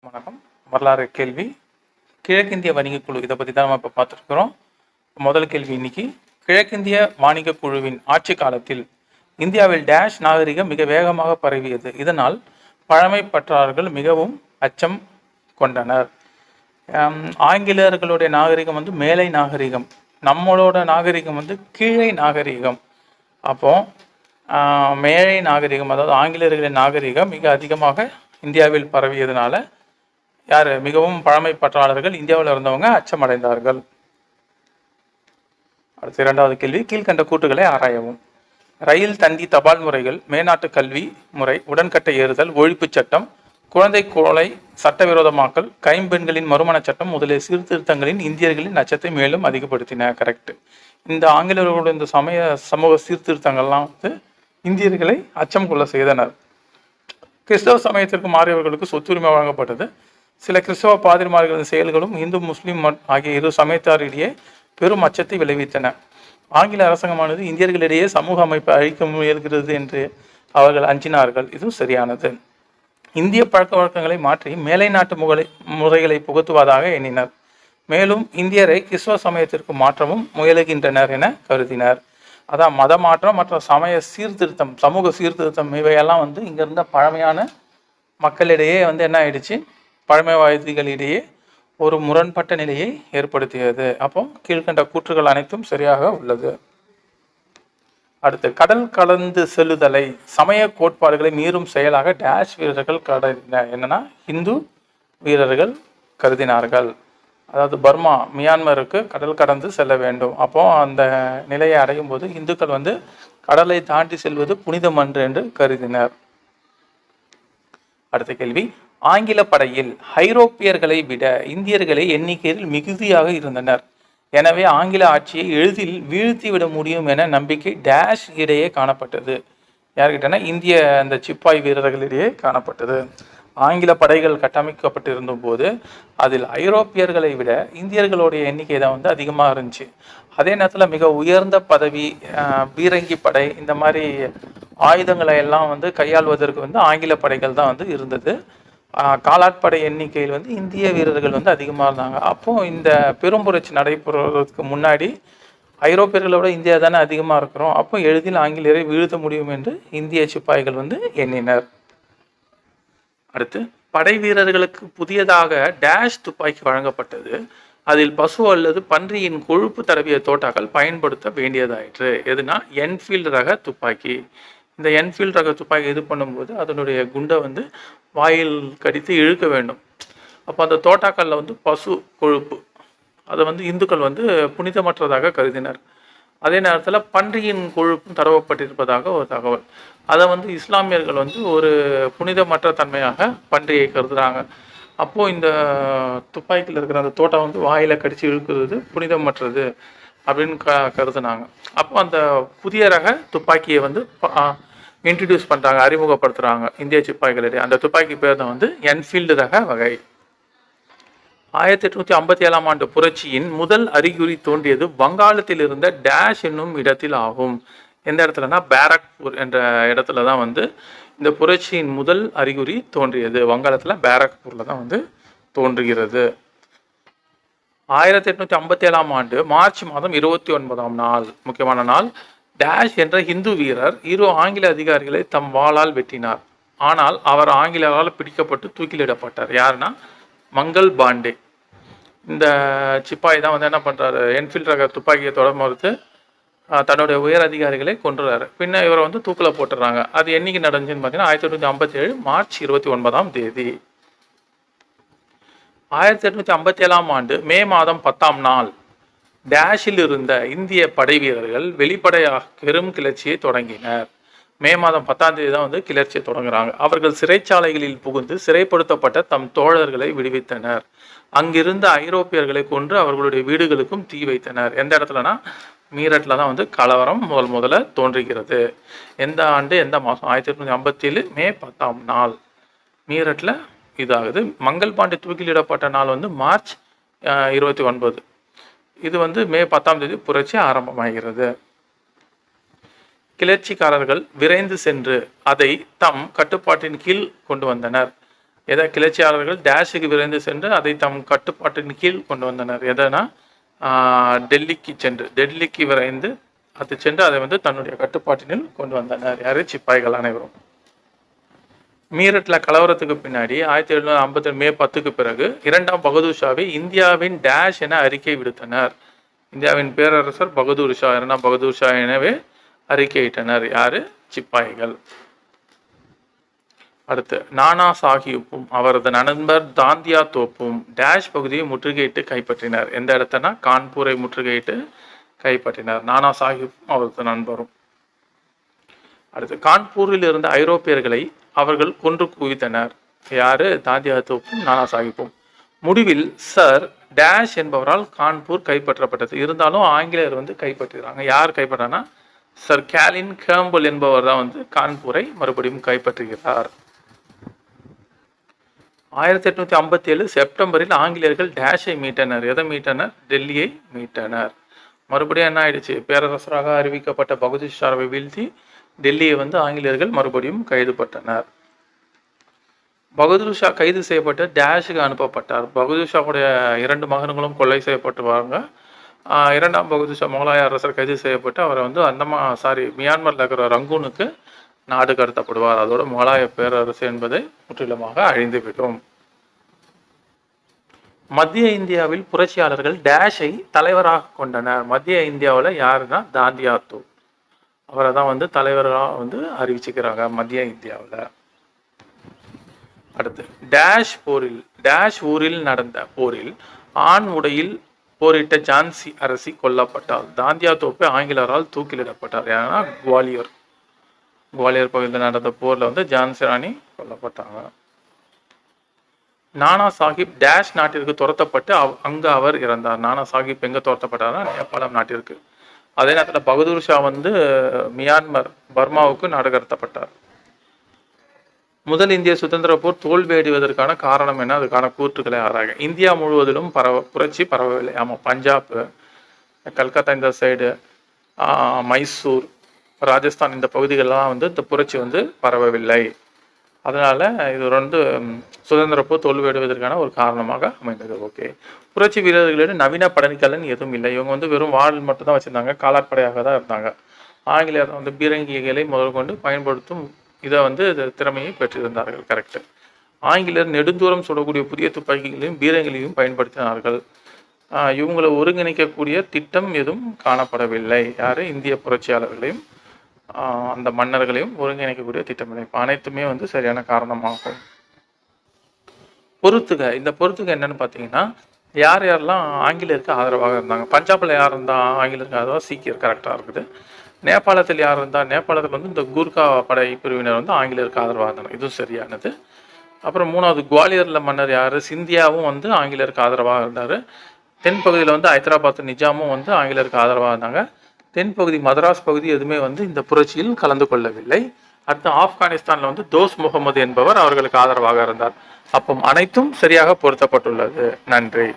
வணக்கம். வரலாறு கேள்வி. கிழக்கிந்திய வணிகக் குழு இதை பற்றி தான் நம்ம இப்போ பார்த்துருக்குறோம். முதல் கேள்வி இன்னைக்கு, கிழக்கிந்திய வாணிகக் குழுவின் ஆட்சி காலத்தில் இந்தியாவில் டேஷ் நாகரிகம் மிக வேகமாக பரவியது. இதனால் பழமை பற்றாளர்கள் மிகவும் அச்சம் கொண்டனர். ஆங்கிலேயர்களுடைய நாகரிகம் வந்து மேலை நாகரிகம், நம்மளோட நாகரிகம் வந்து கீழே நாகரிகம். அப்போ மேலை நாகரிகம், அதாவது ஆங்கிலேயர்களின் நாகரிகம் மிக அதிகமாக இந்தியாவில் பரவியதுனால யார் மிகவும் பழமை பற்றாளர்கள் இந்தியாவில் இருந்தவங்க அச்சமடைந்தார்கள். அடுத்த இரண்டாவது கேள்வி, கீழ்கண்ட கூற்றுகளை ஆராயவும். ரயில் தந்தி தபால் முறைகள், மேநாட்டு கல்வி முறை, உடன்கட்டை ஏறுதல், ஒழிப்பு சட்டம், குழந்தை கொலை சட்டவிரோதமாக்கல், கைம்பெண்களின் மறுமண சட்டம் முதலிய சீர்திருத்தங்களின் இந்தியர்களின் அச்சத்தை மேலும் அதிகப்படுத்தின. கரெக்ட். இந்த ஆங்கிலேயர்களோட இந்த சமூக சீர்திருத்தங்கள்லாம் வந்து இந்தியர்களை அச்சம் கொள்ள செய்தனர். கிறிஸ்தவ சமயத்திற்கு மாறியவர்களுக்கு சொத்துரிமை வழங்கப்பட்டது. சில கிறிஸ்தவ பாதிரிமார்களின் செயல்களும் இந்து முஸ்லீம் ஆகிய இரு சமயத்தாரிடையே பெரும் அச்சத்தை விளைவித்தன. ஆங்கில அரசாங்கமானது இந்தியர்களிடையே சமூக அமைப்பை அழிக்க முயல்கிறது என்று அவர்கள் அஞ்சினார்கள். இது சரியானது. இந்திய பழக்க வழக்கங்களை மாற்றி மேலை நாட்டு முறைகளை புகுத்துவதாக எண்ணினர். மேலும் இந்தியரை கிறிஸ்தவ சமயத்திற்கு மாற்றவும் முயலுகின்றனர் என கருதினர். அதான் மத மாற்றம் மற்றும் சமய சீர்திருத்தம், சமூக சீர்திருத்தம் இவையெல்லாம் வந்து இங்க இருந்த பழமையான மக்களிடையே வந்து என்ன ஆயிடுச்சு, பழமைவாதிகளிடையே ஒரு முரண்பட்ட நிலையை ஏற்படுத்தியது. அப்போ கீழ்கண்ட கூற்றுகள் அனைத்தும் சரியாக உள்ளது. அடுத்து, கடல் கடந்து செல்லுதலை சமய கோட்பாடுகளை மீறும் செயலாக டேஷ் வீரர்கள் என்னன்னா இந்து வீரர்கள் கருதினார்கள். அதாவது பர்மா மியான்மருக்கு கடல் கடந்து செல்ல வேண்டும். அப்போ அந்த நிலையை அடையும் போது இந்துக்கள் வந்து கடலை தாண்டி செல்வது புனிதம் அன்று என்று கருதினர். அடுத்த கேள்வி, ஆங்கில படையில் ஐரோப்பியர்களை விட இந்தியர்களை எண்ணிக்கையில் மிகுதியாக இருந்தனர். எனவே ஆங்கில ஆட்சியை எளிதில் வீழ்த்திவிட முடியும் என நம்பிக்கை டேஷ் இடையே காணப்பட்டது. யார்கிட்டனா இந்திய அந்த சிப்பாய் வீரர்களிடையே காணப்பட்டது. ஆங்கில படைகள் கட்டமைக்கப்பட்டிருந்த போது அதில் ஐரோப்பியர்களை விட இந்தியர்களுடைய எண்ணிக்கை தான் வந்து அதிகமாக இருந்துச்சு. அதே நேரத்தில் மிக உயர்ந்த பதவி, பீரங்கி படை, இந்த மாதிரி ஆயுதங்களை எல்லாம் வந்து கையாள்வதற்கு வந்து ஆங்கில படைகள் தான் வந்து இருந்தது. காலாட்படை எண்ணிக்கையில் வந்து இந்திய வீரர்கள் வந்து அதிகமாக இருந்தாங்க. அப்போ இந்த பெரும்புரட்சி நடைபெறுவதற்கு முன்னாடி ஐரோப்பியர்களோட இந்தியா தானே அதிகமாக இருக்கிறோம், அப்போ எளிதில் ஆங்கிலேயரை வீழ்த்த முடியும் என்று இந்திய சிப்பாய்கள் வந்து எண்ணினர். அடுத்து, படை வீரர்களுக்கு புதியதாக டேஷ் துப்பாக்கி வழங்கப்பட்டது. அதில் பசு அல்லது பன்றியின் கொழுப்பு தடவிய தோட்டாக்கள் பயன்படுத்த வேண்டியதாயிற்று. எதுனா என்ஃபீல்டு ரக துப்பாக்கி. இந்த என்ஃபீல்டு ரக துப்பாக்கி இது பண்ணும்போது அதனுடைய குண்டை வந்து வாயில் கடித்து இழுக்க வேண்டும். அப்போ அந்த தோட்டாக்களில் வந்து பசு கொழுப்பு, அதை வந்து இந்துக்கள் வந்து புனிதமற்றதாக கருதினர். அதே நேரத்தில் பன்றியின் கொழுப்பும் தடவப்பட்டிருப்பதாக ஒரு தகவல். அதை வந்து இஸ்லாமியர்கள் வந்து ஒரு புனிதமற்ற தன்மையாக பன்றியை கருதுகிறாங்க. அப்போது இந்த துப்பாக்கியில் இருக்கிற அந்த தோட்டம் வந்து வாயில் கடித்து இழுக்கிறது புனிதமற்றது அப்படின்னு கருதுனாங்க. அப்போ அந்த புதிய ரக துப்பாக்கியை வந்து இன்ட்ரடியூஸ் பண்ணுறாங்க, அறிமுகப்படுத்துகிறாங்க இந்திய சிப்பாய்களிடையே. அந்த துப்பாக்கி பேர் தான் வந்து என்ஃபீல்டு ரக வகை. 1857 ஆண்டு புரட்சியின் முதல் அறிகுறி தோன்றியது வங்காளத்தில் இருந்த டேஷ் என்னும் இடத்தில் ஆகும். எந்த இடத்துலனா பேரக்பூர் என்ற இடத்துல தான் வந்து இந்த புரட்சியின் முதல் அறிகுறி தோன்றியது. வங்காளத்தில் பேரக்பூரில் தான் வந்து தோன்றுகிறது. 1857 ஆண்டு மார்ச் மாதம் 29ஆம் நாள், முக்கியமான நாள், டேஷ் என்ற இந்து வீரர் இரு ஆங்கில அதிகாரிகளை தம் வாளால் வெட்டினார். ஆனால் அவர் ஆங்கிலேயரால் பிடிக்கப்பட்டு தூக்கிலிடப்பட்டார். யாருன்னா மங்கள் பாண்டே. இந்த சிப்பாய் தான் வந்து என்ன பண்ணுறாரு, என்ஃபீல்டு ரக துப்பாக்கியை தொட மறுத்து தன்னுடைய உயர் அதிகாரிகளை கொன்றுறாரு. பின்ன இவரை வந்து தூக்கில் போட்டுறாங்க. அது என்னைக்கு நடந்துச்சுன்னு பார்த்தீங்கன்னா 1857 மார்ச் 29ஆம் தேதி. 1857 ஆண்டு மே மாதம் 10ஆம் நாள் டேஷில் இருந்த இந்திய படை வீரர்கள் வெளிப்படையாக பெரும் கிளர்ச்சியை தொடங்கினர். மே மாதம் 10ஆம் தேதி தான் வந்து கிளர்ச்சியை தொடங்குறாங்க. அவர்கள் சிறைச்சாலைகளில் புகுந்து சிறைப்படுத்தப்பட்ட தம் தோழர்களை விடுவித்தனர். அங்கிருந்த ஐரோப்பியர்களை கொன்று அவர்களுடைய வீடுகளுக்கும் தீ வைத்தனர். எந்த இடத்துலனா மீரட்டில் தான் வந்து கலவரம் முதல்ல தோன்றுகிறது. எந்த ஆண்டு எந்த மாதம்? 1857 மே 10ஆம் நாள் மீரட்டில் இதாகுது. மங்கள் பாண்டே தூக்கிலிடப்பட்ட நாள் வந்து மார்ச் 29. இது வந்து மே 10ஆம் தேதி புரட்சி ஆரம்பமாகிறது. கிளர்ச்சிக்காரர்கள் விரைந்து சென்று அதை தம் கட்டுப்பாட்டின் கீழ் கொண்டு வந்தனர். கிளர்ச்சியாளர்கள் டேஷுக்கு விரைந்து சென்று அதை தம் கட்டுப்பாட்டின் கீழ் கொண்டு வந்தனர். எதனா டெல்லிக்கு விரைந்து அது சென்று அதை வந்து தன்னுடைய கட்டுப்பாட்டினில் கொண்டு வந்தனர். யாரு? சிப்பாய்கள் அனைவரும். மீரட்டில் கலவரத்துக்கு பின்னாடி 1757 மே 10க்கு பிறகு 2ஆம் பகதூர் ஷாவை இந்தியாவின் டேஷ் என அறிக்கை விடுத்தனர். இந்தியாவின் பேரரசர் பகதூர் ஷா 2ஆம் பகதூர் ஷா எனவே அறிக்கையிட்டனர். யாரு? சிப்பாய்கள். அடுத்து நானா சாஹிப்பும் அவரது நண்பர் தாந்தியா தோப்பும் டேஷ் பகுதியை முற்றுகையிட்டு கைப்பற்றினர். எந்த இடத்தனா? கான்பூரை முற்றுகையிட்டு கைப்பற்றினர். நானா சாஹிப்பும் அவரது நண்பரும். அடுத்து கான்பூரில் இருந்த ஐரோப்பியர்களை அவர்கள் கொன்று குவித்தனர். யாரு? தாந்தியா தோப்பும் நானா சாஹிப்பும். முடிவில் சர் டேஷ் என்பவரால் கான்பூர் கைப்பற்றப்பட்டது. இருந்தாலும் ஆங்கிலேயர் வந்து கைப்பற்றுகிறாங்க. யார் கைப்பற்றானா? சர் கேலின் கேம்பல் என்பவர் தான் வந்து கான்பூரை மறுபடியும் கைப்பற்றுகிறார். 1857 செப்டம்பரில் ஆங்கிலேயர்கள் டேஷை மீட்டனர். எதை மீட்டனர்? டெல்லியை மீட்டனர். மறுபடியும் என்ன ஆயிடுச்சு? பேரரசராக அறிவிக்கப்பட்ட பகதூர் ஷாவை வீழ்த்தி டெல்லியை வந்து ஆங்கிலேயர்கள் மறுபடியும் கைதுபட்டனர். பகதூர் ஷா கைது செய்யப்பட்டு டேஷுக்கு அனுப்பப்பட்டார். பகதூர் ஷாவுடைய 2 மகன்களும் கொலை செய்யப்பட்டுவாங்க. 2ஆம் பகதூர் ஷா முகலாய அரசர் கைது செய்யப்பட்டு அவரை வந்து மியான்மரில் இருக்கிற ரங்கூனுக்கு நாடு கடத்தப்படுவார். அதோட முகலாய பேரரசு என்பதை முற்றிலுமாக அழிந்துவிடும். மத்திய இந்தியாவில் புரட்சியாளர்கள் டேஷை தலைவராக கொண்டனர். மத்திய இந்தியாவில் யாருன்னா? தாந்தியா தோப். அவரை தான் வந்து தலைவராக வந்து அறிவிச்சுக்கிறாங்க மத்திய இந்தியாவில். அடுத்து டேஷ் ஊரில் நடந்த போரில் ஆண் உடையில் போரிட்ட ஜான்சி அரசி கொல்லப்பட்டார். தாந்தியா தோப்பு ஆங்கிலேயரால் தூக்கிலிடப்பட்டார். ஏன்னா குவாலியர் பகுதியில் நடந்த போர்ல வந்து ஜான்சி ராணி கொல்லப்பட்டாங்க. நானா சாஹிப் டேஷ் நாட்டிற்கு துரத்தப்பட்டு அங்க அவர் இறந்தார். நானா சாஹிப் எங்க துரத்தப்பட்டார்னா? நேபாளம் நாட்டிற்கு. அதே நேரத்தில் பகதூர் ஷா வந்து பர்மாவுக்கு நாடு கடத்தப்பட்டார். முதல் இந்திய சுதந்திர போர் தோல்வியடைவதற்கான காரணம் என்ன? அதுக்கான கூற்றுக்களை ஆராய. இந்தியா முழுவதிலும் புரட்சி பரவவில்லை. ஆமாம், பஞ்சாப், கல்கத்தா இந்த சைடு, மைசூர், ராஜஸ்தான் இந்த பகுதிகளெலாம் வந்து இந்த புரட்சி வந்து பரவவில்லை. அதனால இது வந்து சுதந்திர போர் தோல்வியடைவதற்கான ஒரு காரணமாக அமைந்தது. ஓகே. புரட்சி வீரர்களிடம் நவீன படைக்கலன் எதுவும் இல்லை. இவங்க வந்து வெறும் வாள் மட்டும் தான் வச்சிருந்தாங்க. காலாட்படையாக தான் இருந்தாங்க. ஆங்கிலேயர் வந்து பீரங்கிகளை முதற்கொண்டு பயன்படுத்தும் இதை வந்து திறமையை பெற்றிருந்தார்கள். கரெக்ட். ஆங்கிலேயர் நெடுந்தூரம் சுடக்கூடிய புதிய துப்பாக்கிகளையும் பீரங்கிகளையும் பயன்படுத்தினார்கள். இவங்களை ஒருங்கிணைக்கக்கூடிய திட்டம் எதுவும் காணப்படவில்லை. யாரு? இந்திய புரட்சியாளர்களையும் அந்த மன்னர்களையும் ஒருங்கிணைக்கக்கூடிய திட்டமில்லை. அனைத்துமே வந்து சரியான காரணமாகும். இந்த பொறுத்துக என்னன்னு பார்த்தீங்கன்னா, யாரெல்லாம் ஆங்கிலேயருக்கு ஆதரவாக இருந்தாங்க? பஞ்சாப்ல யார் இருந்தா ஆங்கிலேயருக்கு ஆதரவாக? சீக்கியர். கரெக்டாக இருக்குது. நேபாளத்தில் யார் இருந்தா? நேபாளத்தில் வந்து இந்த கூர்கா படை பிரிவினர் வந்து ஆங்கிலேயருக்கு ஆதரவாக இருந்தாங்க. இதுவும் சரியானது. அப்புறம் 3வது குவாலியரில் மன்னர் யார்? சிந்தியாவும் வந்து ஆங்கிலேயருக்கு ஆதரவாக இருந்தார். தென்பகுதியில் வந்து ஹைதராபாத் நிஜாமும் வந்து ஆங்கிலேயருக்கு ஆதரவாக இருந்தாங்க. தென்பகுதி மதராஸ் பகுதி எதுவுமே வந்து இந்த புரட்சியில் கலந்து கொள்ளவில்லை. அடுத்து ஆப்கானிஸ்தானில் வந்து தோஸ் முகமது என்பவர் அவர்களுக்கு ஆதரவாக இருந்தார். அப்போ அனைத்தும் சரியாக பொருத்தப்பட்டுள்ளது. நன்றி.